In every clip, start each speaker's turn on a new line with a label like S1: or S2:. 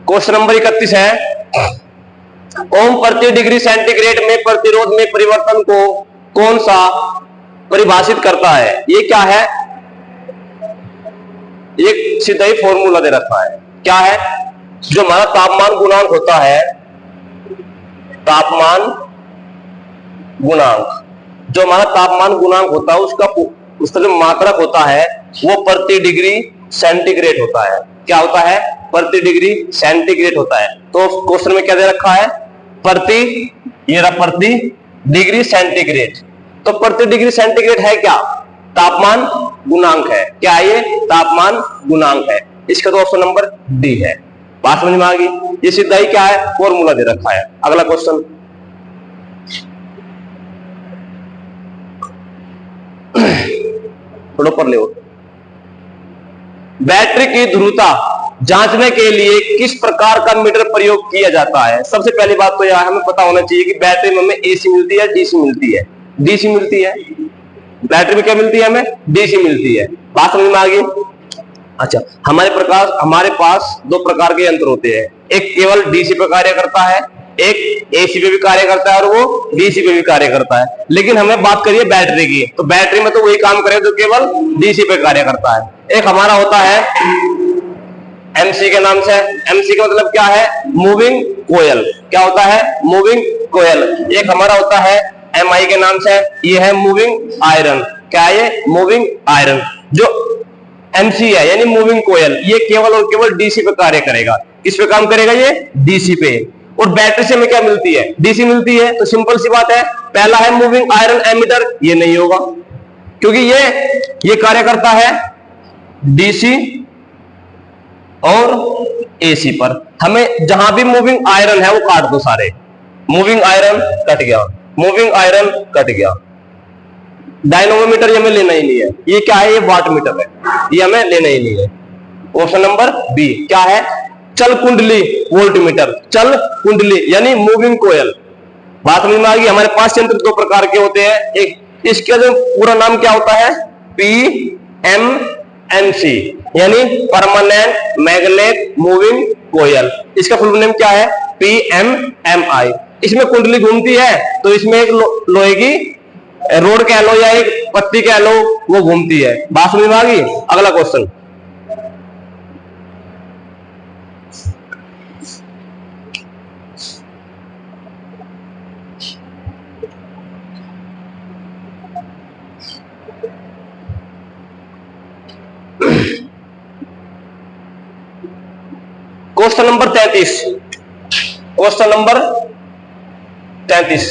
S1: Question number 31 है, ओम प्रति degree centigrade में प्रतिरोध में परिवर्तन को कौन सा परिभाषित करता है? ये क्या है? एक सीधा ही फॉर्मूला दे रखा है। क्या है? जो हमारा तापमान गुणांक होता है, तापमान गुणांक, जो हमारा तापमान गुणांक होता है उसका जो मात्रक होता है वो प्रति डिग्री सेंटीग्रेड होता है। क्या होता है? प्रति डिग्री सेंटीग्रेड होता है। तो क्वेश्चन में क्या दे रखा है? प्रति, ये रहा प्रति डिग्री सेंटीग्रेड। तो प्रति डिग्री सेंटीग्रेड है क्या? तापमान गुणांक है। क्या है ये? तापमान गुणांक है। इसका तो ऑप्शन नंबर डी है। बात समझ में आ गई? ये सीधा ही क्या है? फॉर्मूला दे रखा है। अगला क्वेश्चन, थोड़ा पर ले, बैटरी की ध्रुवता जांचने के लिए किस प्रकार का मीटर प्रयोग किया जाता है? सबसे पहली बात तो यह हमें पता होना चाहिए कि बैटरी में हमें एसी मिलती है, डीसी मिलती है। डीसी मिलती है, बैटरी में क्या मिलती है? हमें डीसी मिलती है। बात समझ में आ गई? अच्छा, हमारे पास दो प्रकार के यंत्र होते हैं, एक केवल डीसी पे कार्य करता है, एक एसी पे भी कार्य करता है और वो डीसी पे भी कार्य करता है। लेकिन हमें बात करिए बैटरी की, तो बैटरी में तो वही काम करे जो केवल डीसी पे कार्य करता है। एक हमारा होता है एमसी के नाम से, एमसी का मतलब क्या है? Moving coil. क्या होता है? Moving coil. एक हमारा होता है एमआई के नाम से, ये है मूविंग आयरन। क्या है ये? Moving iron. जो एमसी है यानी मूविंग कोयल, ये केवल और केवल डीसी पे कार्य करेगा। किस पे काम करेगा? ये डीसी पे। और बैटरी से हमें क्या मिलती है? डीसी मिलती है। तो सिंपल सी बात है, पहला है मूविंग आयरन एमीटर, ये नहीं होगा क्योंकि ये कार्य करता है डीसी और एसी पर। हमें जहां भी मूविंग आयरन है वो काट दो सारे। मूविंग आयरन कट गया, मूविंग आयरन कट गया। डायनोमीटर ये हमें लेना ही नहीं है। ये क्या है? ये वाट मीटर है, ये हमें लेना ही नहीं है। ऑप्शन नंबर बी क्या है? चल कुंडली वोल्टमीटर। चल कुंडली यानी मूविंग कोयल। बात समझ में आ गई? हमारे पास यंत्र दो प्रकार के होते हैं। एक, इसका जो पूरा नाम क्या होता है? PMMC यानी परमानेंट मैग्नेट मूविंग कोयल। इसका फुल नेम क्या है? PMMI। इसमें कुंडली घूमती है तो इसमें एक लोहे की रोड कह लो या एक पत्ती कह लो, वो घूमती है। बात समझ में आ गई? अगला question, question number 33। Question number 33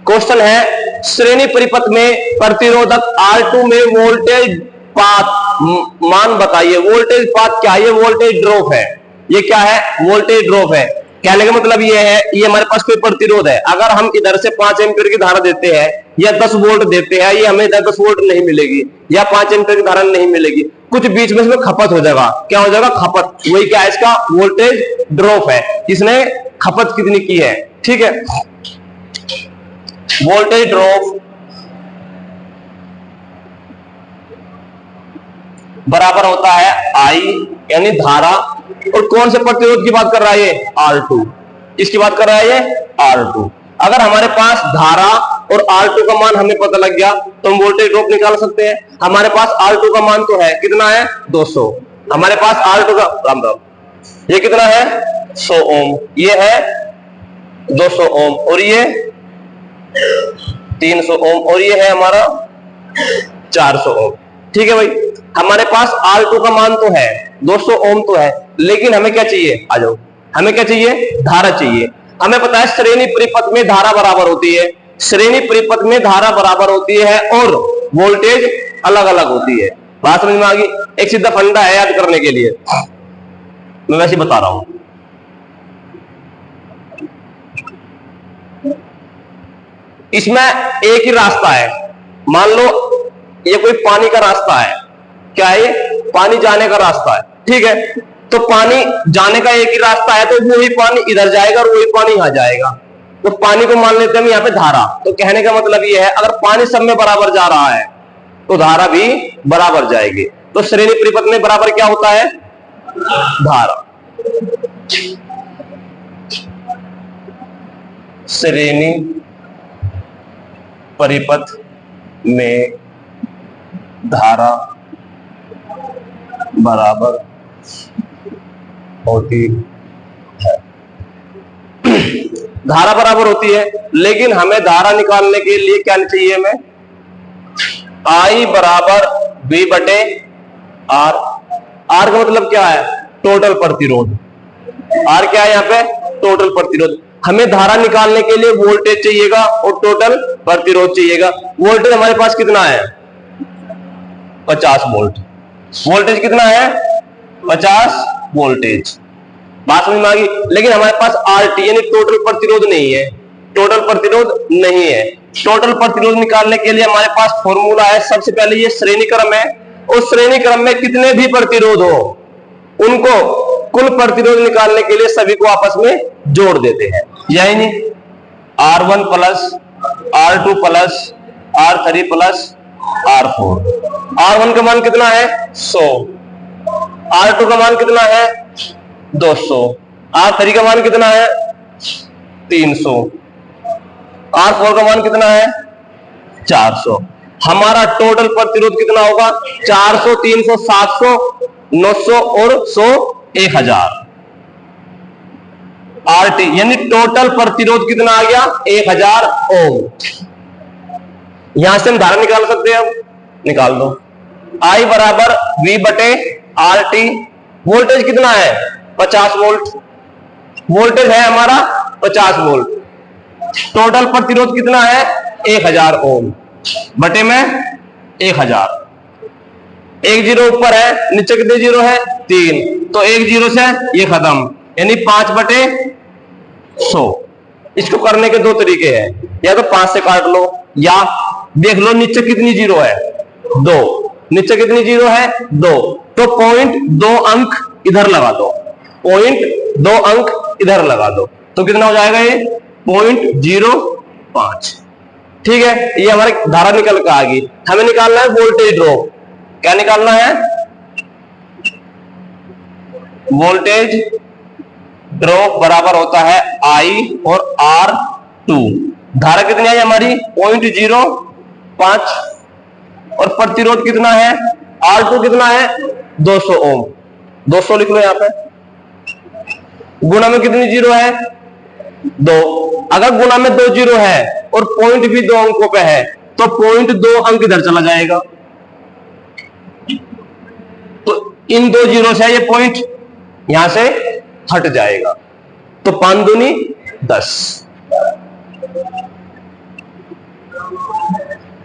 S1: question है, श्रेणी परिपथ में प्रतिरोधक R2 में वोल्टेज पाथ मान बताइए। वोल्टेज पाथ क्या है? ये वोल्टेज ड्रॉप है। ये क्या है? वोल्टेज ड्रॉप है। कहने का मतलब ये है, ये हमारे पास कोई प्रतिरोध है, अगर हम इधर से 5 एम्पीयर की धारा देते हैं या 10 वोल्ट देते हैं, ये हमें 10 वोल्ट नहीं मिलेगी या 5 एम्पीयर की धारा नहीं मिलेगी। कुछ बीच में इसमें खपत हो जाएगा। क्या हो जाएगा? खपत। वही क्या है? इसका वोल्टेज ड्रॉप है। किसने खपत कितनी की है? ठीक है, वोल्टेज ड्रॉप बराबर होता है आई यानी धारा, और कौन से प्रतिरोध की बात कर रहा है? ये R2। इसकी बात कर रहा है ये R2। अगर हमारे पास धारा और R2 का मान हमें पता लग गया तो हम वोल्टेज ड्रॉप निकाल सकते हैं। हमारे पास R2 का मान तो है, कितना है? 200। हमारे पास R2 का राम राम, ये कितना है? 100 ओम। ये है 200 ओम और ये 300 ओम और ये है हमारा 400 ओम। ठीक है भाई, हमारे पास R2 का मान तो है, 200 ओम तो है, लेकिन हमें क्या चाहिए? आ जाओ, हमें क्या चाहिए? धारा चाहिए। हमें पता है श्रेणी परिपथ में धारा बराबर होती है, श्रेणी परिपथ में धारा बराबर होती है और वोल्टेज अलग अलग होती है। बात समझ में आ गई? एक सीधा फंडा है याद करने के लिए, मैं वैसे बता रहा हूं। इसमें एक ही रास्ता है। मान लो ये कोई पानी का रास्ता है। क्या है? ये पानी जाने का रास्ता है। ठीक है, तो पानी जाने का एक ही रास्ता है, तो वही पानी इधर जाएगा और वही पानी यहां जाएगा। तो पानी को मान लेते हैं हम यहाँ पे धारा। तो कहने का मतलब ये है, अगर पानी सब में बराबर जा रहा है तो धारा भी बराबर जाएगी। तो श्रेणी परिपथ में बराबर क्या होता है? धारा। श्रेणी परिपथ में धारा बराबर होती है। धारा बराबर होती है, लेकिन हमें धारा निकालने के लिए क्या चाहिए? हमें I बराबर V बटे R। R का मतलब क्या है? टोटल प्रतिरोध। R क्या है यहाँ पे? टोटल प्रतिरोध। हमें धारा निकालने के लिए वोल्टेज चाहिएगा और टोटल प्रतिरोध चाहिएगा। वोल्टेज हमारे पास कितना है? 50 वोल्ट। वोल्टेज कितना है? 50 वोल्टेज। बात समझ में आ गई? लेकिन हमारे पास RT यानी टोटल प्रतिरोध नहीं है। टोटल प्रतिरोध नहीं है। टोटल प्रतिरोध निकालने के लिए हमारे पास फॉर्मूला है। सबसे पहले ये श्रेणी क्रम है। उस श्रेणी क्रम में कितने भी प्रतिरोध हो उनको कुल प्रतिरोध निकालने के लिए सभी को आपस में जोड़ देते हैं। यानी R1 plus R2 plus R3 plus R4। R1 का मान कितना है? 100। R2 का मान कितना है? 200। R3 का मान कितना है? 300। R4 का मान कितना है? 400। हमारा टोटल प्रतिरोध कितना होगा? 400, 300, 700, 900 और 100, 1000। RT यानी टोटल प्रतिरोध कितना आ गया? 1000 ओम। यहां से हम धारा निकाल सकते हैं। अब निकाल दो। I बराबर V बटे RT। वोल्टेज कितना है? 50 वोल्ट। वोल्टेज है हमारा 50 वोल्ट। टोटल प्रतिरोध कितना है? 1000 ओम बटे में 1000। एक जीरो ऊपर है, नीचे कितने जीरो है? 3। तो एक जीरो से ये खत्म, यानी 5 बटे 100। इसको करने के दो तरीके हैं, या तो 5 से काट लो या देख लो नीचे कितनी जीरो है? 2। नीचे कितनी जीरो है? 2। तो 0.2 अंक इधर लगा दो। 0.2 अंक इधर लगा दो तो कितना हो जाएगा? ये 0.05। ठीक है, ये हमारी धारा निकल के आ गई। हमें निकालना है वोल्टेज ड्रॉप। क्या निकालना है? वोल्टेज ड्रॉप बराबर होता है I और R2। धारा कितनी है हमारी? 0.05। और प्रतिरोध कितना है? R2 कितना है? 200 ओम। 200 लिख लो यहां पे। गुणा में कितनी जीरो है? 2। अगर गुणा में 2 जीरो है और पॉइंट भी 2 अंकों पे है तो 0.2 अंक इधर चला जाएगा। तो इन 2 जीरो से ये पॉइंट यहां से हट जाएगा। तो 5 दूनी 10।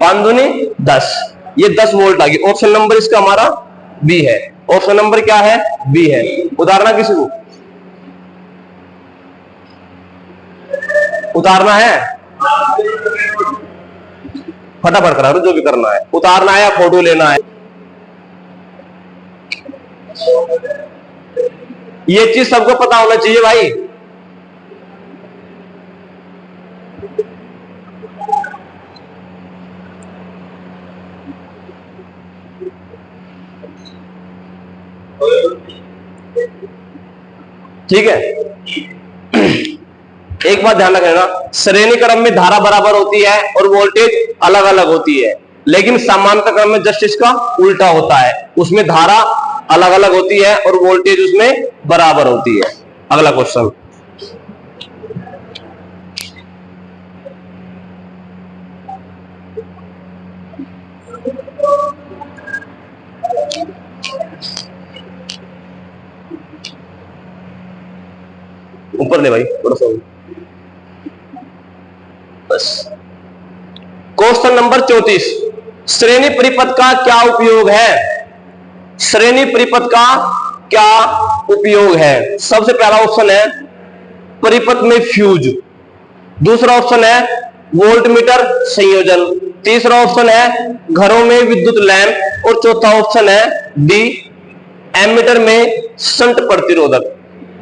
S1: 5 दूनी 10। ये 10 वोल्ट आ गई। ऑप्शन नंबर इसका हमारा बी है। ऑप्शन नंबर क्या है? बी है। उतारना किसी को? उतारना है? फटाफट करा दो, जो भी करना है। उतारना है या फोटो लेना है? ये चीज सबको पता होना चाहिए भाई। ठीक है, एक बात ध्यान रखना, श्रेणी क्रम में धारा बराबर होती है और वोल्टेज अलग अलग होती है, लेकिन समांतर क्रम में जस्ट इसका उल्टा होता है। उसमें धारा अलग अलग होती है और वोल्टेज उसमें बराबर होती है। अगला क्वेश्चन, ऊपर ले भाई थोड़ा सा बस। क्वेश्चन नंबर 34, श्रेणी परिपथ का क्या उपयोग है? श्रेणी परिपथ का क्या उपयोग है? सबसे पहला ऑप्शन है परिपथ में फ्यूज, दूसरा ऑप्शन है वोल्टमीटर संयोजन, तीसरा ऑप्शन है घरों में विद्युत लैंप और चौथा ऑप्शन है डी एमीटर में शंट प्रतिरोधक।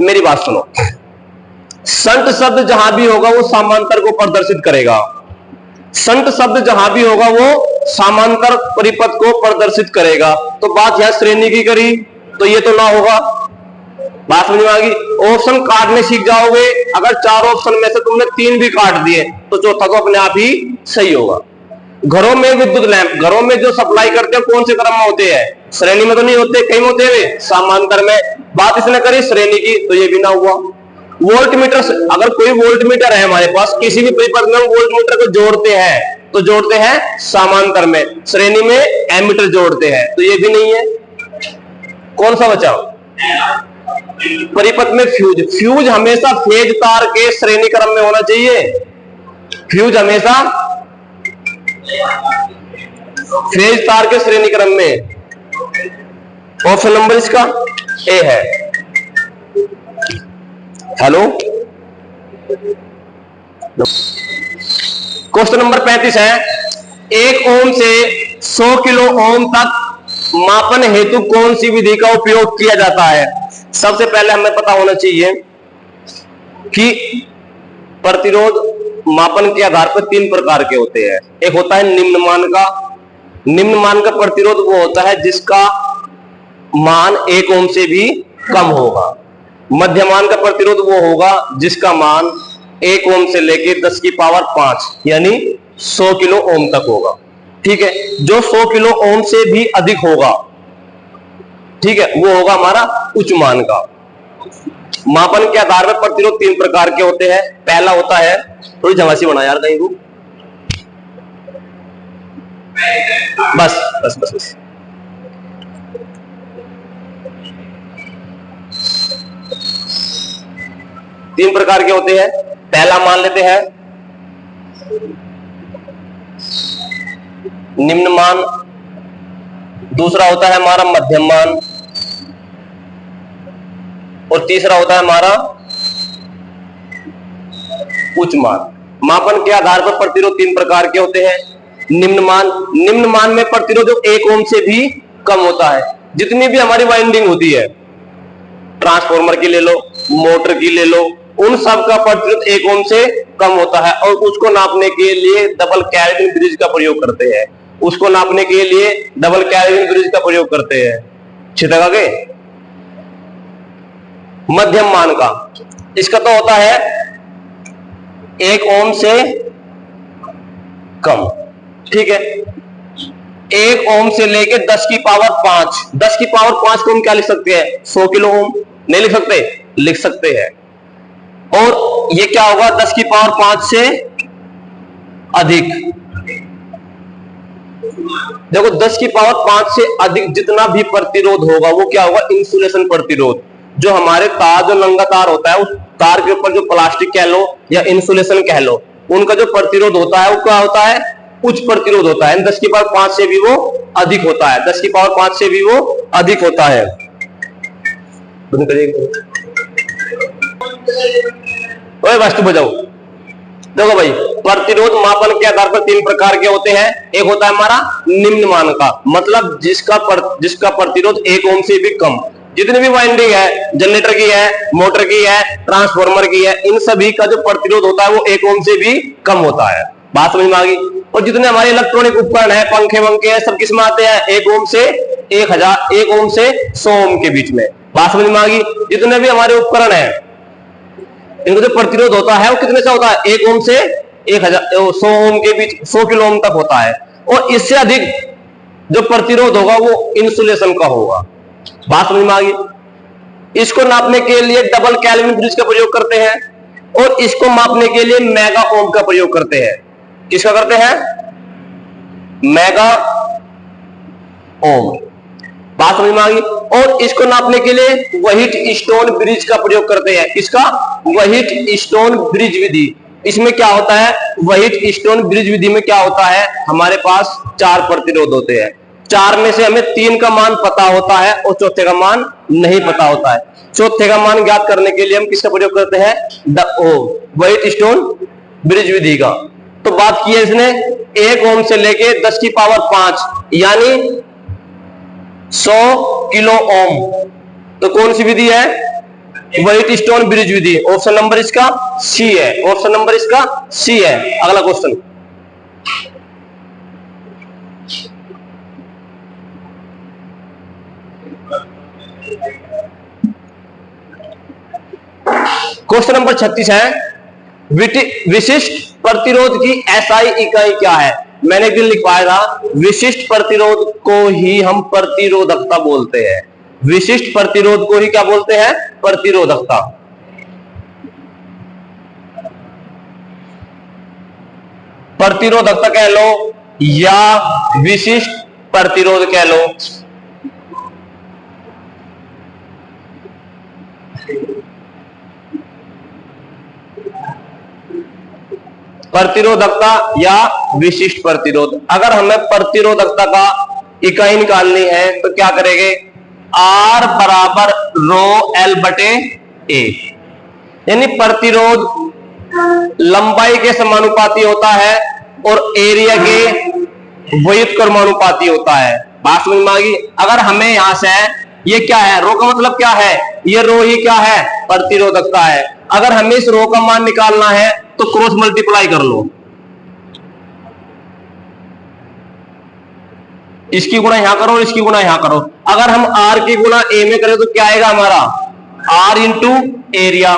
S1: मेरी बात सुनो, शंट शब्द जहां भी होगा वो समांतर को प्रदर्शित करेगा। शंट शब्द जहां भी होगा वो समांतर परिपथ को प्रदर्शित करेगा। तो बात यहां श्रेणी की करी तो ये तो ना होगा, बात समझ में आ गई। ऑप्शन काटने सीख जाओगे, अगर 4 ऑप्शन में से तुमने 3 भी काट दिए तो चौथा तो अपने आप ही सही होगा। घरों में विद्युत लैंप, घरों में जो सप्लाई करते हैं कौन से क्रम में होते हैं? श्रेणी में तो नहीं होते, कहीं होते हैं समांतर में। बात इसने करी श्रेणी की, तो ये भी ना हुआ। वोल्ट मीटर, अगर कोई वोल्ट मीटर है हमारे पास, किसी भी परिपथ में वोल्ट मीटर को जोड़ते हैं तो जोड़ते हैं समांतर में, श्रेणी में एमीटर जोड़ते हैं, तो ये भी नहीं है। कौन सा बचा? परिपथ में फ्यूज, फ्यूज हमेशा फेज तार के श्रेणी क्रम में होना चाहिए। फ्यूज हमेशा फेज तार के श्रेणी क्रम में। ऑप्शन नंबर इसका ए है। हेलो, क्वेश्चन नंबर 35 है, 1 ओम से 100 किलो ओम तक मापन हेतु कौन सी विधि का उपयोग किया जाता है? सबसे पहले हमें पता होना चाहिए कि प्रतिरोध मापन के आधार पर 3 प्रकार के होते हैं। एक होता है निम्न मान का। निम्न मान का प्रतिरोध वो होता है जिसका मान 1 ओम से भी कम होगा। मध्य मान का प्रतिरोध वो होगा जिसका मान 1 ओम से लेकर 10 की पावर 5 यानी 100 किलो ओम तक होगा। ठीक है, जो 100 किलो ओम से भी अधिक होगा, ठीक है, वो होगा हमारा उच्च मान का। मापन के आधार पर प्रतिरोध 3 प्रकार के होते हैं। पहला होता है, थोड़ी झमासी बना यार कहीं को, बस बस बस बस। तीन प्रकार के होते हैं। पहला मान लेते हैं निम्न मान, दूसरा होता है हमारा मध्यम मान, और तीसरा होता है हमारा उच्च मान। मापन के आधार पर प्रतिरोध 3 प्रकार के होते हैं। निम्न मान, निम्न मान में प्रतिरोध 1 ओम से भी कम होता है। जितनी भी हमारी वाइंडिंग होती है, ट्रांसफार्मर की ले लो, मोटर की ले लो, उन सब का प्रतिरोध 1 ओम से कम होता है, और उसको नापने के लिए डबल कैल्विन ब्रिज का प्रयोग करते हैं। उसको नापने के लिए डबल कैल्विन ब्रिज का प्रयोग करते हैं। छिटक आगे। मध्यम मान का, इसका तो होता है 1 ओम से कम। ठीक है, 1 ओम से लेके 10 की पावर 5, 10 की पावर 5 को हम क्या लिख सकते हैं? 100 किलो ओम। नहीं लिख सकते? लिख सकते हैं। और ये क्या होगा? 10 की पावर 5 से अधिक। देखो 10 की पावर 5 से अधिक जितना भी प्रतिरोध होगा वो क्या होगा? इंसुलेशन प्रतिरोध। जो हमारे तार, जो नंगा तार होता है, उस तार के ऊपर जो प्लास्टिक कह लो या इंसुलेशन कह लो, उनका जो प्रतिरोध होता है वो क्या होता है? उच्च प्रतिरोध होता है। 10 की पावर 5 से भी वो अधिक होता है। 10 की पावर 5 से भी वो अधिक होता है। ओए वास्तु बजाओ। देखो भाई, प्रतिरोध मापन के आधार पर 3 प्रकार के होते हैं। एक होता है हमारा निम्न मान का, मतलब जिसका प्रतिरोध 1 ओम से भी कम। जितनी भी वाइंडिंग है, जनरेटर की है, मोटर की है, ट्रांसफार्मर की है, इन सभी का जो प्रतिरोध होता है वो 1 ओम से भी कम होता है। बात समझ में आ गई? और जितने हमारे इलेक्ट्रॉनिक उपकरण है, पंखे वंखे है, सब किसमें आते हैं? 1 ओम से 1000, 1 ओम से 100 ओम के बीच में। बात समझ में आ गई? जितने भी हमारे उपकरण है, इनका जो प्रतिरोध होता है वो कितने से होता है? 1 ओम से 1000, 100 ओम के बीच, 100 किलो ओम तक होता है। और इससे अधिक जो प्रतिरोध होगा वो इंसुलेशन का होगा। बात समझ में आ गई? इसको नापने के लिए डबल कैल्विन ब्रिज का प्रयोग करते हैं, और इसको मापने के लिए मेगा ओम का प्रयोग करते हैं। किसका करते हैं? Mega ohm. बात समझ में आ गई? और इसको नापने के लिए व्हीट स्टोन ब्रिज का प्रयोग करते हैं। किसका? व्हीट स्टोन ब्रिज विधि। इसमें क्या होता है? व्हीट स्टोन ब्रिज विधि में क्या होता है? हमारे पास 4 प्रतिरोध होते हैं। 4 में से हमें 3 का मान पता होता है और चौथे का मान नहीं पता होता है। चौथे का मान ज्ञात करने के लिए हम किसका प्रयोग करते हैं? व्हीट स्टोन ब्रिज विधि का। तो बात की है इसने 1 ओम से लेके 10 की पावर 5 यानी 100 किलो ओम। तो कौन सी विधि है? व्हीट स्टोन ब्रिज विधि। ऑप्शन नंबर इसका सी है। ऑप्शन नंबर इसका सी है। अगला क्वेश्चन, क्वेश्चन नंबर 36 है विशिष्ट प्रतिरोध की एसआई इकाई क्या है। मैंने एक दिन लिखवाया था, विशिष्ट प्रतिरोध को ही हम प्रतिरोधकता बोलते हैं। विशिष्ट प्रतिरोध को ही क्या बोलते हैं? प्रतिरोधकता। प्रतिरोधकता कह लो या विशिष्ट प्रतिरोध कह लो। प्रतिरोधकता या विशिष्ट प्रतिरोध। अगर हमें प्रतिरोधकता का इकाई निकालनी है तो क्या करेंगे? R बराबर रो एल बटे ए, यानी प्रतिरोध लंबाई के समानुपाती होता है और एरिया के व्युत्क्रमानुपाती होता है। बात समझ में आ गई? अगर हमें यहां से ये क्या है, रो का मतलब क्या है, ये रो ही क्या है, प्रतिरोधकता है। अगर हमें इस रो का मान निकालना है तो क्रॉस मल्टीप्लाई कर लो, इसकी गुणा यहां करो और इसकी गुणा यहां करो। अगर हम आर की गुणा ए में करें तो क्या आएगा हमारा? आर इंटू एरिया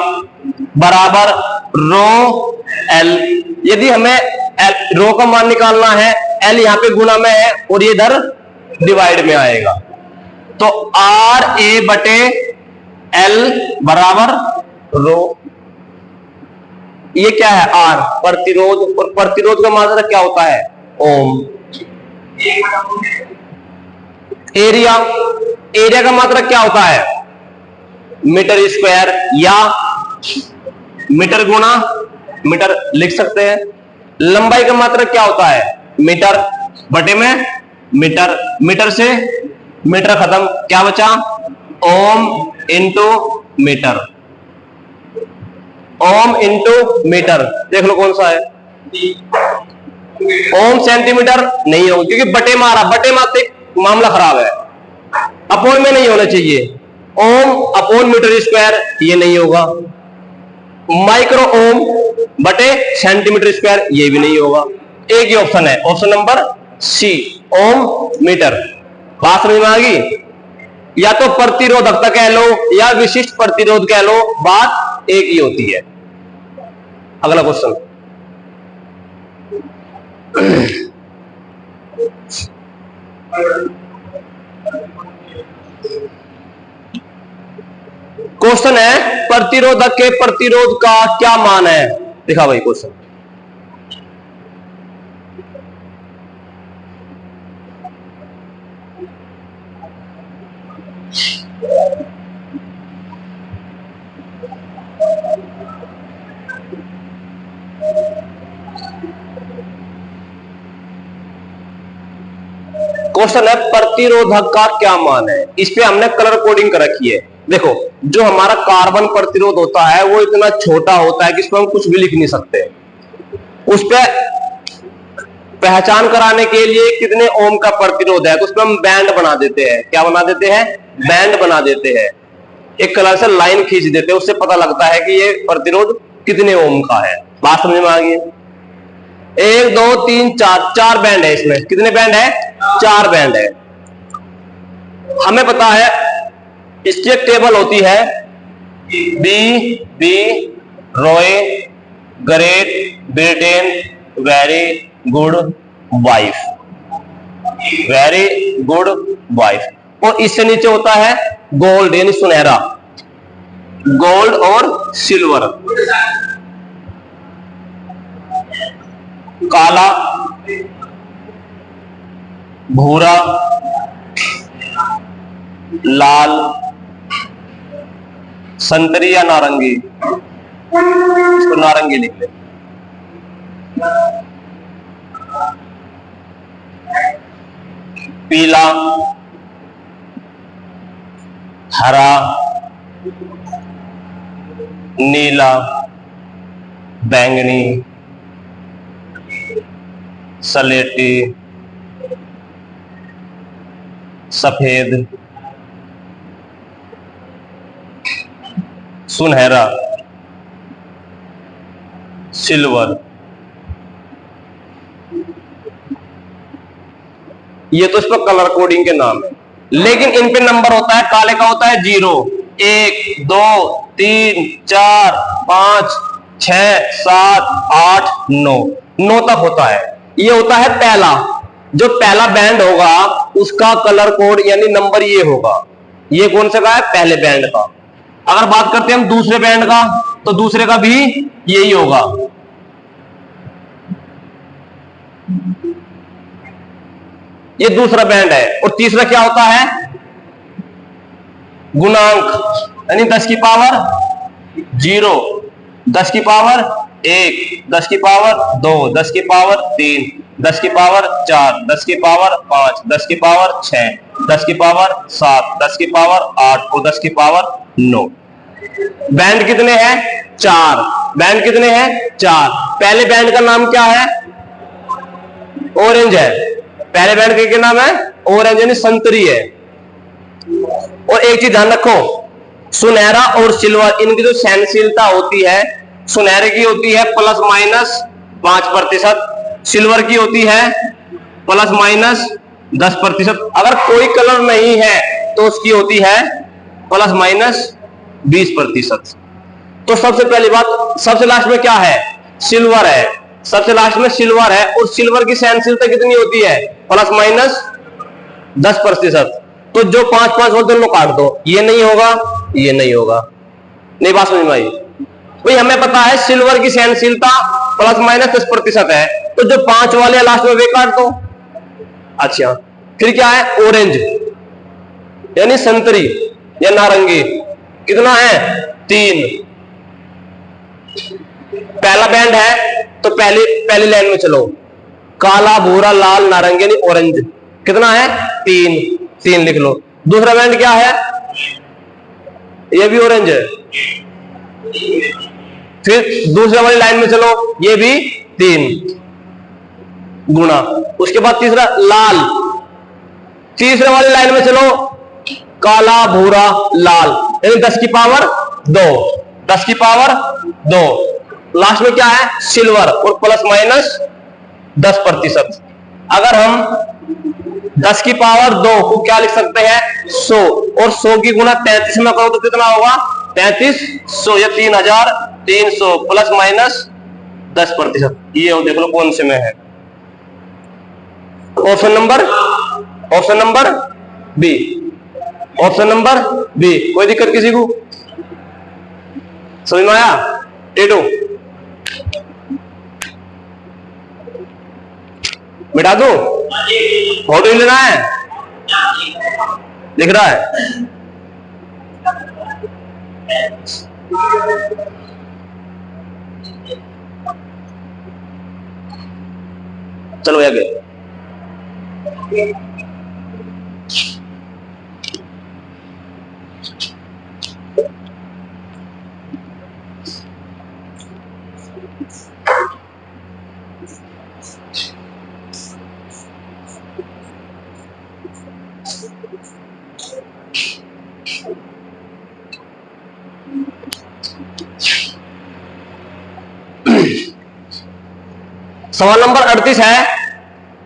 S1: बराबर रो एल। यदि हमें रो का मान निकालना है, एल यहां पे गुणा में है और ये इधर डिवाइड में आएगा, तो आर ए बटे एल बराबर रो। ये क्या है? आर प्रतिरोध, और प्रतिरोध का मात्रा क्या होता है? ओम। एरिया, एरिया का मात्रा क्या होता है? मीटर स्क्वायर या मीटर गुणा मीटर लिख सकते हैं। लंबाई का मात्रा क्या होता है? मीटर बटे में मीटर, मीटर से मीटर खत्म, क्या बचा? Ohm into meter, ohm into meter. देख लो कौन सा है। ओम सेंटीमीटर नहीं होगा क्योंकि बटे मारा, बटे मारते मामला खराब है। अपॉन में नहीं होना चाहिए। ओम अपॉन मीटर स्क्वायर ये नहीं होगा। माइक्रो ओम बटे सेंटीमीटर स्क्वायर ये भी नहीं होगा। एक ही ऑप्शन है, ऑप्शन नंबर सी, ओम मीटर। बात समझ में आ गई? या तो प्रतिरोधकता कह लो या विशिष्ट प्रतिरोध कह लो, बात एक ही होती है। अगला क्वेश्चन, क्वेश्चन है प्रतिरोधक के प्रतिरोध का क्या मान है। देखा भाई क्वेश्चन, क्वेश्चन है प्रतिरोधक का क्या मान है। इस पे हमने कलर कोडिंग कर रखी है। देखो, जो हमारा कार्बन प्रतिरोध होता है वो इतना छोटा होता है कि इसमें हम कुछ भी लिख नहीं सकते। उस पे पहचान कराने के लिए कितने ओम का प्रतिरोध है तो उसमें हम बैंड बना देते हैं। क्या बना देते हैं? बैंड बना देते हैं। एक कलर से लाइन खींच देते हैं, उससे पता लगता है कि ये प्रतिरोध कितने ओम का है। बात समझ में आ गई? 1 2 3 4, 4 बैंड है इसमें। कितने बैंड है? 4 बैंड है। हमें पता है इसकी एक टेबल होती है, B B Roy Great Britain very good wife, very good wife. और इससे नीचे होता है गोल्ड यानी सुनहरा, गोल्ड और सिल्वर, काला, भूरा, लाल, संतरी या नारंगी, इसको नारंगी लिख ले। पीला, हरा, नीला, बैंगनी, सलेटी, सफेद, सुनहरा, सिल्वर। ये तो इस पर कलर कोडिंग के नाम है, लेकिन इन पे नंबर होता है। काले का होता है 0 1 2 3 4 5 6 7 8 9 9 तक होता है। ये होता है पहला। जो पहला बैंड होगा उसका कलर कोड यानी नंबर ये होगा। ये कौन सा का है? पहले बैंड का। अगर बात करते हैं हम दूसरे बैंड का, तो दूसरे का भी यही होगा। ये दूसरा बैंड है। और तीसरा क्या होता है? गुणांक, यानी 10 की पावर 0, 10 की पावर 1, 10 की पावर 2, 10 की पावर 3, 10 की पावर 4, 10 की पावर 5, 10 की पावर 6, 10 की पावर 7, 10 की पावर 8 और 10 की पावर 9। बैंड कितने हैं? 4। बैंड कितने हैं? 4। पहले बैंड का नाम क्या है? ऑरेंज है। पहले बैंड का क्या नाम है? ऑरेंज, यानी संतरी है। और एक चीज ध्यान रखो, सुनहरा और सिल्वर इनकी जो सहनशीलता होती है, सुनहरे की होती है ±5%, सिल्वर की होती है ±10%। अगर कोई कलर नहीं है तो उसकी होती है ±20%। तो सबसे पहली बात, सबसे लास्ट में क्या है? सिल्वर है। सबसे लास्ट में सिल्वर है। और सिल्वर की सहनशीलता कितनी होती है? ±10%। तो जो 5-5 वोल्ट दोनों काट दो, ये नहीं होगा, ये नहीं होगा। नहीं बात समझ में आई? भाई हमें पता है सिल्वर की सहनशीलता ±10% है, तो जो 5 वाले लास्ट में वे काट दो। अच्छा, फिर क्या है? ऑरेंज यानी संतरी या नारंगी। कितना है? 3। पहला बैंड है तो पहली लाइन में चलो, काला, भूरा, लाल, नारंगी यानी ऑरेंज। कितना है? 3 लिख लो। दूसरा बैंड क्या है? ये भी ऑरेंज है। फिर दूसरे वाली लाइन में चलो, ये भी 3 गुना। उसके बाद तीसरा लाल। तीसरे वाली लाइन में चलो, काला, भूरा, लाल यानी 10 की पावर 2, 10 की पावर 2। लास्ट में क्या है? सिल्वर और ±10%। अगर हम 10 की पावर 2 को क्या लिख सकते हैं? 100, और 100 की गुना 33 में करो तो कितना होगा? 3300 या 3300 ±10%। ये देख लो कौन से में है। Option number B. Option number B. कोई दिक्कत किसी को? समझ में आया? टेटू मिटा दो? फोटो ही लेना है? दिख रहा है? चलो आगे। सवाल नंबर 38 है,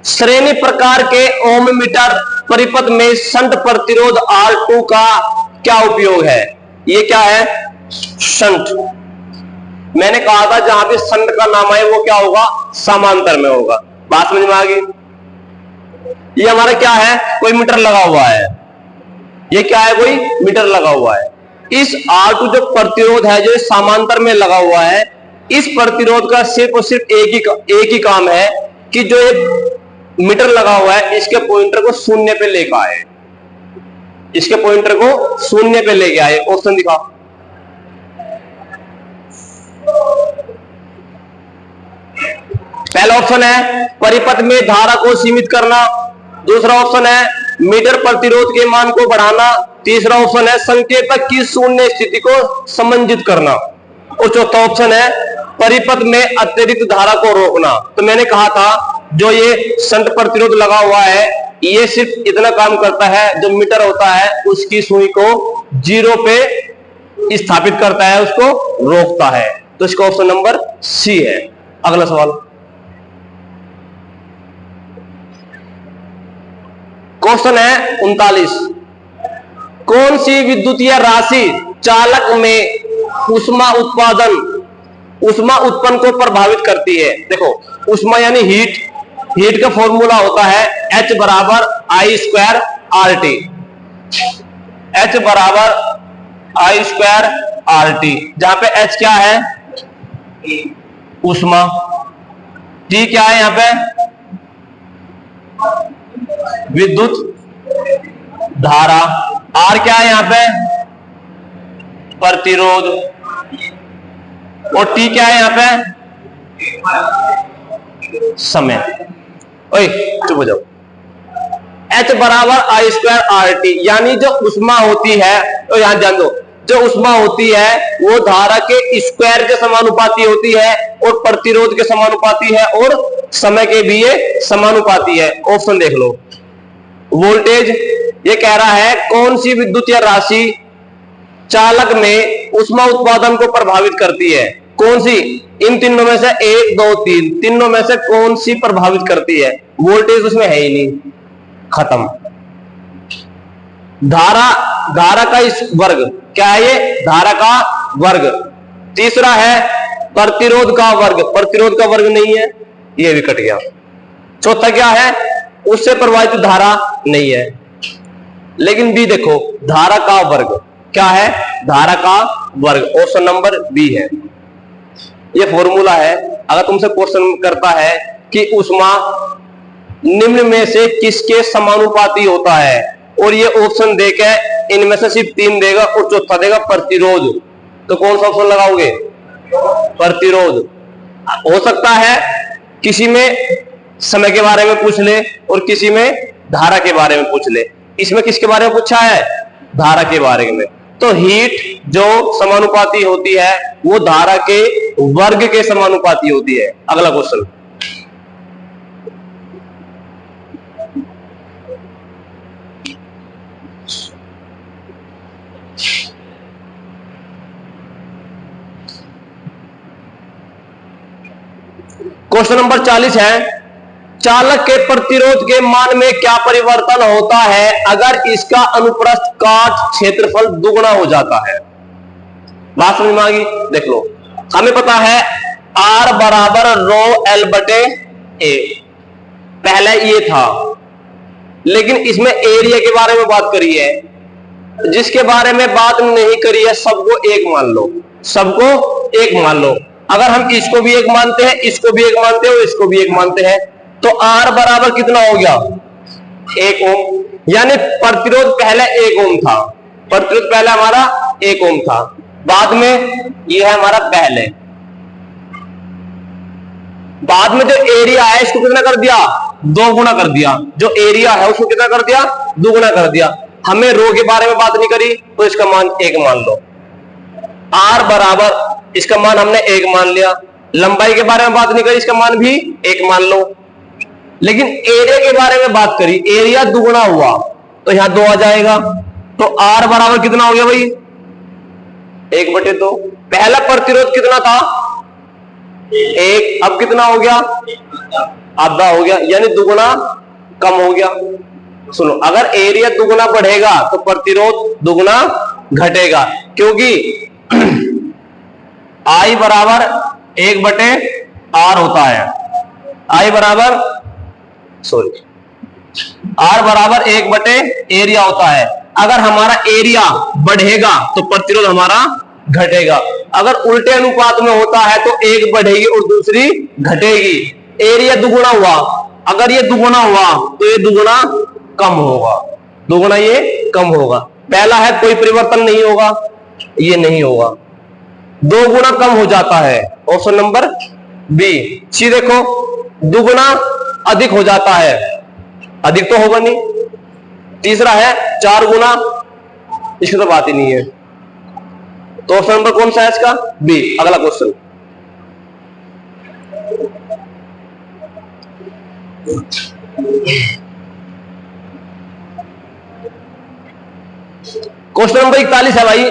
S1: श्रेणी प्रकार के ओम मीटर परिपथ में शंट प्रतिरोध R2 का क्या उपयोग है? ये क्या है? शंट। मैंने कहा था जहां पे शंट का नाम है वो क्या होगा? समांतर में होगा। बात समझ में आ गई? ये हमारा क्या है? कोई मीटर लगा हुआ है। ये क्या है? कोई मीटर लगा हुआ है। इस R2 जो प्रतिरोध है जो समांतर में लगा हुआ है, इस प्रतिरोध का सिर्फ और सिर्फ एक ही काम है कि जो एक मीटर लगा हुआ है इसके पॉइंटर को शून्य पे लेकर आए। इसके पॉइंटर को शून्य पे लेके आए। ऑप्शन दिखा। पहला ऑप्शन है परिपथ में धारा को सीमित करना। दूसरा ऑप्शन है मीटर प्रतिरोध के मान को बढ़ाना। तीसरा ऑप्शन है संकेतक की शून्य स्थिति को समंजित करना। और चौथा ऑप्शन है परिपथ में अतिरिक्त धारा को रोकना। तो मैंने कहा था जो ये शंट प्रतिरोध लगा हुआ है ये सिर्फ इतना काम करता है, जो मीटर होता है उसकी सुई को 0 पे स्थापित करता है, उसको रोकता है। तो इसका ऑप्शन नंबर सी है। अगला सवाल, क्वेश्चन है 39। कौन सी विद्युतीय राशि चालक में उष्मा उत्पन्न को प्रभावित करती है। देखो उष्मा यानी हीट का फॉर्मूला होता है H बराबर आई स्क्वायर आर टी। H बराबर आई स्क्वायर आर टी, जहां पे H क्या है, उष्मा, T क्या है यहां पे, विद्युत धारा, R क्या है यहां पे, प्रतिरोध, और T क्या है यहां पे, समय। ओए चुप हो जाओ। H बराबर आई स्क्वायर आर टी, यानी जो उष्मा होती है, तो यहां ध्यान दो, जो उष्मा होती है वो धारा के स्क्वायर के समानुपाती होती है और प्रतिरोध के समानुपाती है और समय के भी ये समानुपाती है। ऑप्शन देख लो। वोल्टेज ये कह रहा है कौन सी विद्युतीय राशि चालक में उष्मा उत्पादन को प्रभावित करती है, कौन सी, इन तीनों में से 1 2 3, तीनों में से कौन सी प्रभावित करती है। वोल्टेज उसमें है ही नहीं, खत्म। धारा का इस वर्ग क्या है, ये धारा का वर्ग। तीसरा है प्रतिरोध का वर्ग, प्रतिरोध का वर्ग नहीं है, ये भी कट गया। चौथा क्या है, उससे प्रवाहित धारा नहीं है। लेकिन बी देखो, धारा का वर्ग क्या है, धारा का वर्ग, ऑप्शन नंबर बी है। ये फॉर्मूला है। अगर तुमसे क्वेश्चन करता है कि उष्मा निम्न में से किसके समानुपाती होता है, और ये ऑप्शन देके इनमें से सिर्फ 3 देगा और चौथा देगा प्रतिरोध, तो कौन सा ऑप्शन लगाओगे, प्रतिरोध। हो सकता है किसी में समय के बारे में पूछ ले और किसी में धारा के बारे में पूछ ले। इसमें किसके बारे में पूछा है, धारा के बारे में। तो हीट जो समानुपाती होती है वो धारा के वर्ग के समानुपाती होती है। अगला क्वेश्चन, क्वेश्चन नंबर 40 है, चालक के प्रतिरोध के मान में क्या परिवर्तन होता है अगर इसका अनुप्रस्थ काट क्षेत्रफल दुगना हो जाता है। बात समझ में आ गई। देख लो, हमें पता है R बराबर रो L बटे A, पहले ये था, लेकिन इसमें एरिया के बारे में बात करी है। जिसके बारे में बात नहीं करी है सबको एक मान लो, सबको एक मान लो। अगर हम इसको भी एक मानते हैं, इसको भी एक मानते हैं और इसको भी एक मानते हैं, तो R बराबर कितना हो गया, 1 ओम। यानी प्रतिरोध पहले 1 ओम था, प्रतिरोध पहले हमारा 1 ओम था, बाद में ये है हमारा पहले। बाद में जो एरिया है इसको कितना कर दिया, 2 गुना कर दिया। जो एरिया है उसको कितना कर दिया, 2 गुना कर दिया। हमें रो के बारे में बात नहीं करी तो इसका मान 1 मान लो। R बराबर, इसका मान हमने 1 मान लिया। लंबाई के बारे में बात नहीं करी, इसका मान भी 1 मान लो। लेकिन एरिया के बारे में बात करी, एरिया दुगुना हुआ तो यहां 2 आ जाएगा। तो R बराबर कितना हो गया भाई, 1 बटे 2। पहला प्रतिरोध कितना था, 1, अब कितना हो गया, आधा हो गया, यानी दुगुना कम हो गया। सुनो, अगर एरिया दुगुना बढ़ेगा तो प्रतिरोध दुगुना घटेगा, क्योंकि I बराबर 1 बटे R होता है। I बराबर R बराबर 1 बटे एरिया होता है। अगर हमारा एरिया बढ़ेगा तो प्रतिरोध हमारा घटेगा। अगर उल्टे अनुपात में होता है तो एक बढ़ेगी और दूसरी घटेगी। एरिया दुगुना हुआ, अगर ये दुगुना हुआ तो ये दुगुना कम होगा, दुगुना ये कम होगा। पहला है कोई परिवर्तन नहीं होगा, ये नहीं होगा। 2 गुना कम हो जाता है, ऑप्शन नंबर बी। सी देखो, दुगुना अधिक हो जाता है, अधिक तो होगा नहीं। तीसरा है 4 गुना, इसकी तो बात ही नहीं है। तो ऑप्शन नंबर कौन सा है इसका, बी। अगला क्वेश्चन, क्वेश्चन नंबर 41 है भाई।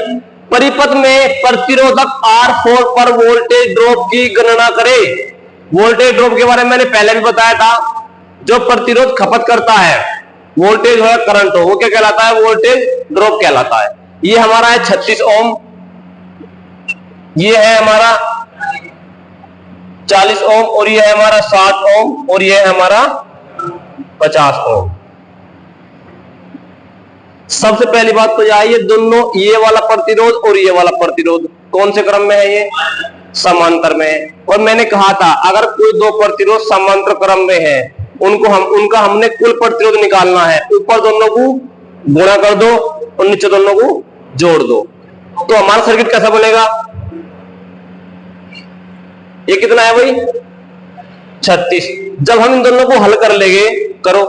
S1: परिपथ में प्रतिरोधक R4 पर वोल्टेज ड्रॉप की गणना करें। वोल्टेज ड्रॉप के बारे में मैंने पहले भी बताया था। जो प्रतिरोध खपत करता है, वोल्टेज हो या करंट हो, वो क्या कहलाता है, वोल्टेज ड्रॉप कहलाता है। ये हमारा है 36 ओम, ये है हमारा 40 ओम और ये है हमारा 60 ओम और ये है हमारा 50 ओम। सबसे पहली बात तो यह, ये दोनों, ये वाला प्रतिरोध और ये वाला प्रतिरोध कौन से क्रम में है? ये समांतर में है। और मैंने कहा था अगर कोई दो प्रतिरोध समांतर क्रम में है, उनका हमने कुल प्रतिरोध निकालना है। ऊपर दोनों को गुणा कर दो और नीचे दोनों को जोड़ दो, तो हमारा सर्किट कैसा बनेगा? ये कितना है भाई? 36। जब हम इन दोनों को हल कर लेंगे, करो,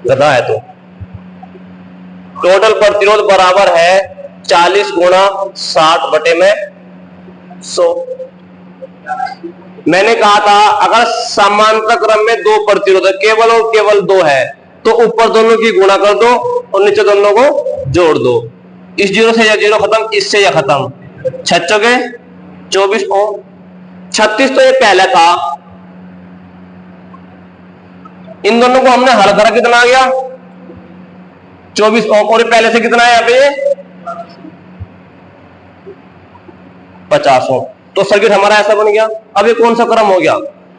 S1: गधा है तो टोटल प्रतिरोध बराबर है 40 गुणा 60 बटे में 100। मैंने कहा था अगर समांतर क्रम में दो प्रतिरोध केवल और केवल दो है, तो ऊपर दोनों की गुणा कर दो और नीचे दोनों को जोड़ दो। इस जीरो से यह जीरो खत्म, इससे यह खत्म। 6 चौके 24 ओम। 36 तो ये पहले था, इन दोनों को हमने हल करा, कितना आ गया? 24 ओम। और पहले से कितना है यहाँ पे? 50 ओम। तो सर्किट हमारा ऐसा बन गया। अब ये कौन सा क्रम हो गया?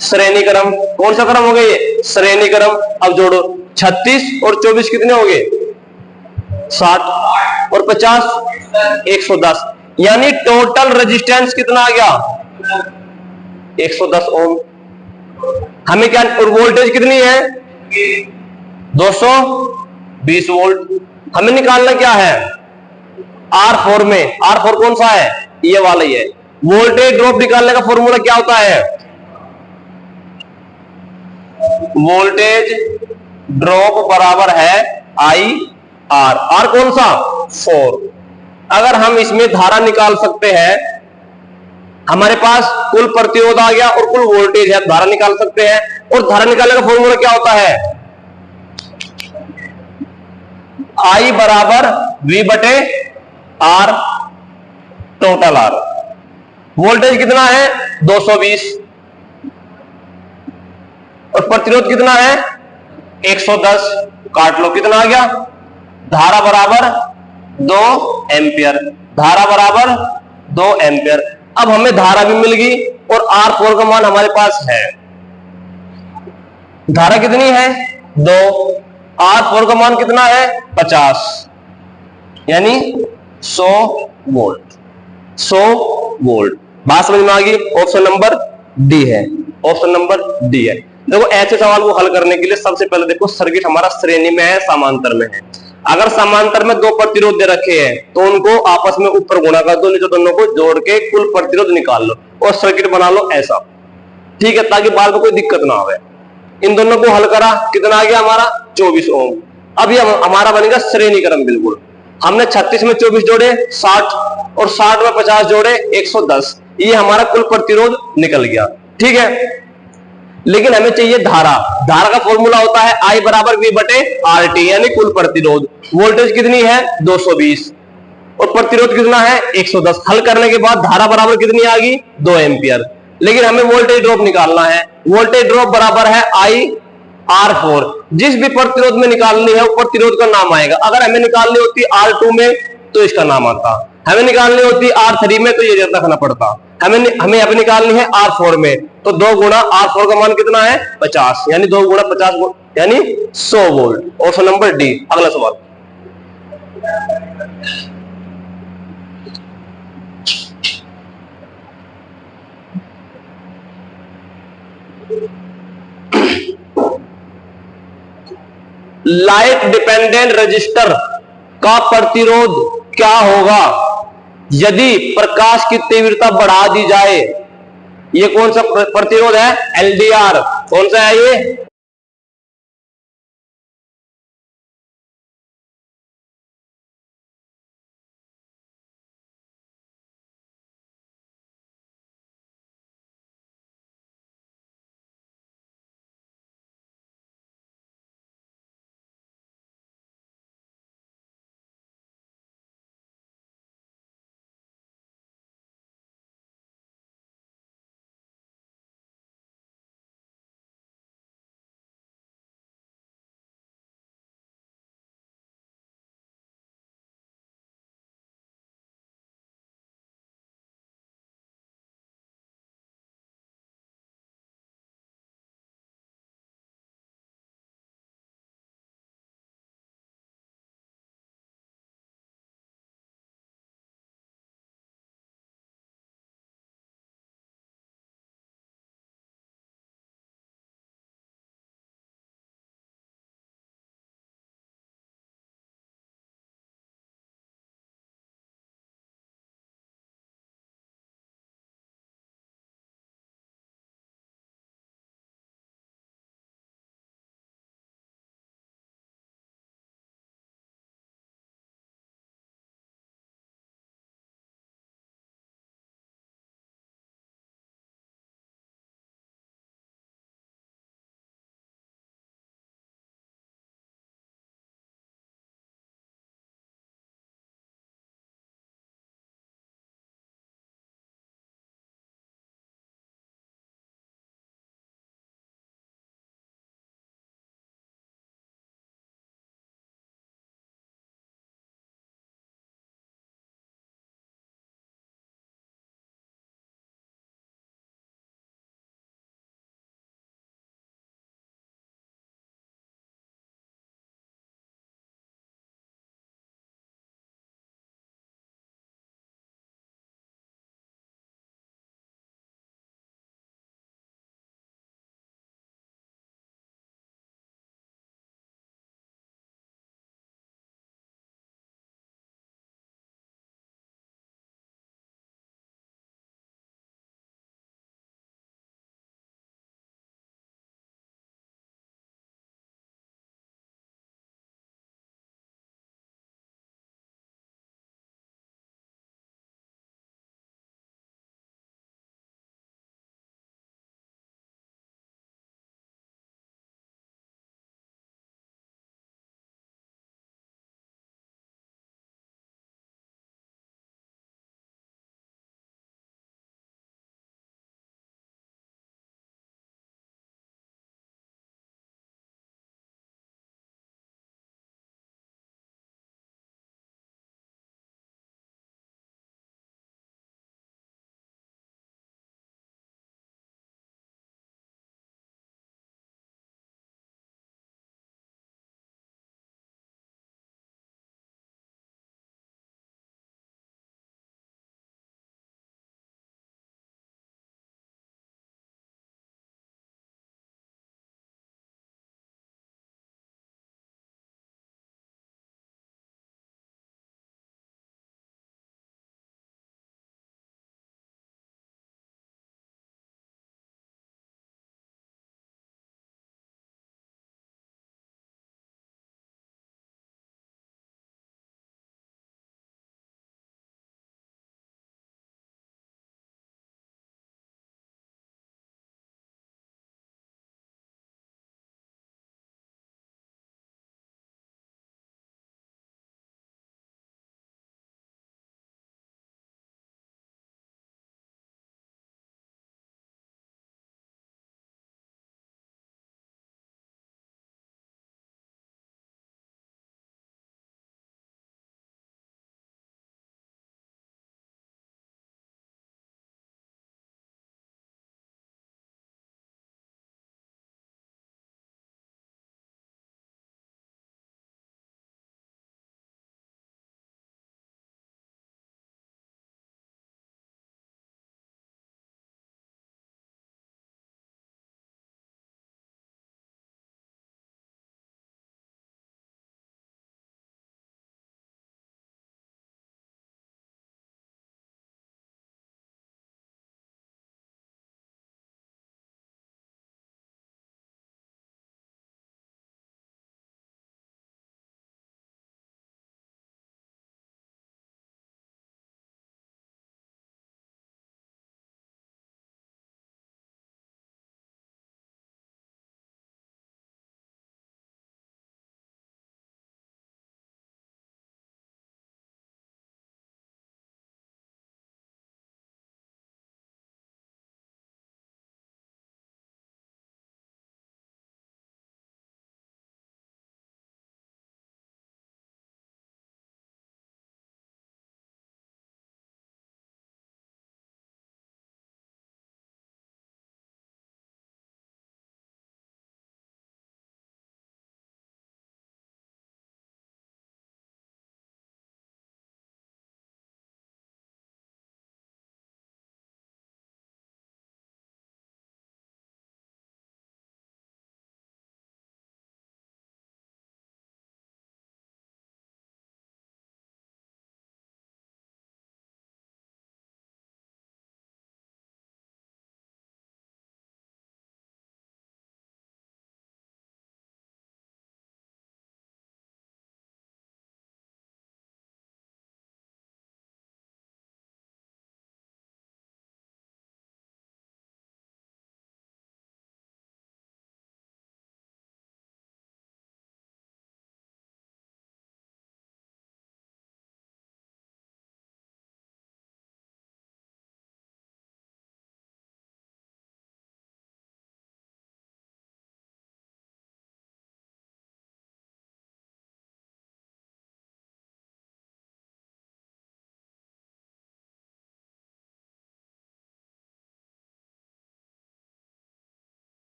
S1: श्रेणी क्रम। कौन सा क्रम हो गया? ये श्रेणी क्रम। अब जोड़ो, 36 और 24 कितने हो गए? 60 और 50 110। यानी टोटल रेजिस्टेंस कितना आ गया? 110 ओम। हमें क्या, और वोल्टेज कितनी है? 220 वोल्ट। हमें निकालना क्या है? R4 में। R4 कौन सा है? ये वाला ही है। वोल्टेज ड्रॉप निकालने का फॉर्मूला क्या होता है? वोल्टेज ड्रॉप बराबर है IR। R कौन सा? 4। अगर हम इसमें धारा निकाल सकते हैं, हमारे पास कुल प्रतिरोध आ गया और कुल वोल्टेज है, धारा निकाल सकते हैं। और धारा निकालने का फॉर्मूला क्या होता है? I बराबर V बटे R, टोटल R। वोल्टेज कितना है? 220। और प्रतिरोध कितना है? 110। काट लो, कितना आ गया? धारा बराबर 2 एम्पियर। धारा बराबर 2 एम्पियर। अब हमें धारा भी मिल गई और R4 का मान हमारे पास है। धारा कितनी है? 2। R4 का मान कितना है? 50, यानी 100 वोल्ट। 100 वोल्ट। बात समझ में आ गई? ऑप्शन नंबर डी है। ऑप्शन नंबर डी है। देखो, ऐसे सवाल को हल करने के लिए सबसे पहले देखो सर्किट हमारा श्रेणी में है, समांतर में है। अगर समांतर में दो प्रतिरोध दे रखे हैं तो उनको आपस में ऊपर गुणा कर दो, नीचे दोनों को जोड़ के कुल प्रतिरोध निकाल लो और सर्किट बना लो ऐसा, ठीक है, ताकि बाद में कोई दिक्कत ना आवे। इन दोनों को हल करा, कितना आ गया हमारा? 24 ओम। अब ये हमारा बनेगा श्रेणी क्रम। बिल्कुल, हमने 36 में 24 जोड़े 60 और 60 में 50 जोड़े 110। ये हमारा कुल प्रतिरोध निकल गया, ठीक है। लेकिन हमें चाहिए धारा। धारा का फॉर्मूला होता है I बराबर V बटे RT, यानी कुल प्रतिरोध। वोल्टेज कितनी है? 220 और प्रतिरोध कितना है? 110। हल करने के बाद धारा बराबर कितनी आ गई? 2 एम्पियर। लेकिन हमें वोल्टेज ड्रॉप निकालना है। वोल्टेज ड्रॉप बराबर है IR4। जिस भी प्रतिरोध में निकालनी है वो प्रतिरोध का नाम आएगा। अगर हमें निकालनी होती R2 में तो इसका नाम आता, हमें निकालनी होती R3 में तो ये रखना पड़ता। हमें अब निकालनी है R4 में, तो 2 गुणा R4 का मान कितना है? 50, यानी 2 गुणा 50 यानी 100 वोल्ट। Option number D. अगला सवाल, लाइट डिपेंडेंट रजिस्टर का प्रतिरोध क्या होगा यदि प्रकाश की तीव्रता बढ़ा दी जाए? ये कौन सा प्रतिरोध है? LDR। कौन सा है ये?